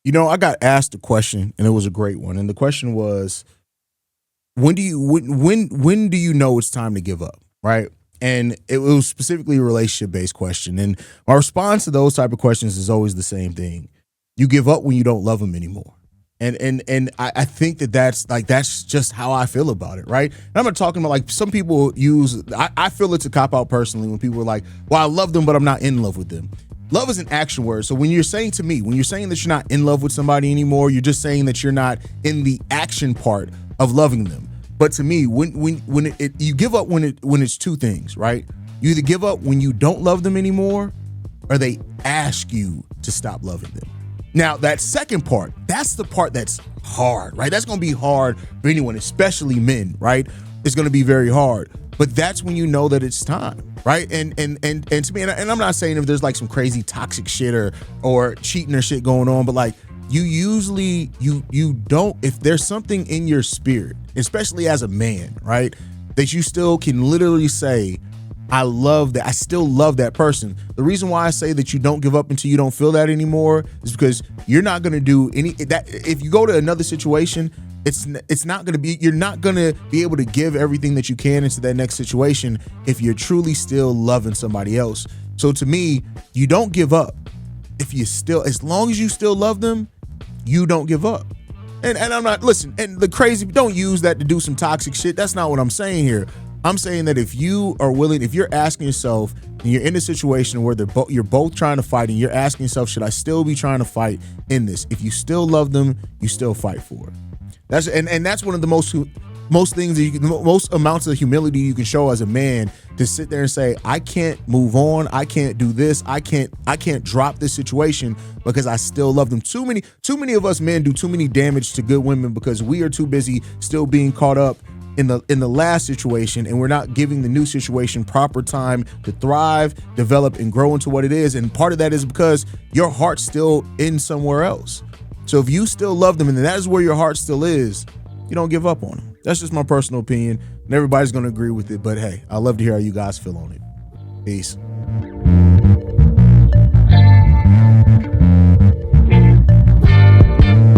I got asked a question and it was a great one. And the question was, when do you know it's time to give up? Right. And it was specifically a relationship based question. And my response to those type of questions is always the same thing. You give up when you don't love them anymore. And I think that's just how I feel about it, right? And I'm not talking about like some people use. I feel it's a cop out personally when people are like, "Well, I love them, but I'm not in love with them." Love is an action word. So when you're saying to me, when you're saying that you're not in love with somebody anymore, you're just saying that you're not in the action part of loving them. But to me, you give up when it's two things, right? You either give up when you don't love them anymore, or they ask you to stop loving them. Now, that second part, that's the part that's hard, right? That's going to be hard for anyone, especially men, right? It's going to be very hard. But that's when you know that it's time, right? And to me, and I'm not saying if there's like some crazy toxic shit or cheating or shit going on, but like you usually you don't, if there's something in your spirit, especially as a man, right, that you still can literally say, I love that. I still love that person. The reason why I say that you don't give up until you don't feel that anymore is because you're not going to do any that. If you go to another situation, it's not going to be, you're not going to be able to give everything that you can into that next situation if you're truly still loving somebody else. So to me, you don't give up if you still, as long as you still love them, you don't give up. And I'm not, listen, and the crazy, don't use that to do some toxic shit. That's not what I'm saying here. I'm saying that if you are willing, if you're asking yourself and you're in a situation where you're both trying to fight and you're asking yourself, should I still be trying to fight in this? If you still love them, you still fight for it. That's one of the most things that most amounts of humility you can show as a man, to sit there and say, I can't move on, I can't do this, I can't drop this situation because I still love them. Too many of us men do too many damage to good women because we are too busy still being caught up in the last situation, and we're not giving the new situation proper time to thrive, develop, and grow into what it is. And part of that is because your heart's still in somewhere else. So if you still love them and that is where your heart still is, you don't give up on them. That's just my personal opinion, and everybody's going to agree with it. But hey, I'd love to hear how you guys feel on it. Peace.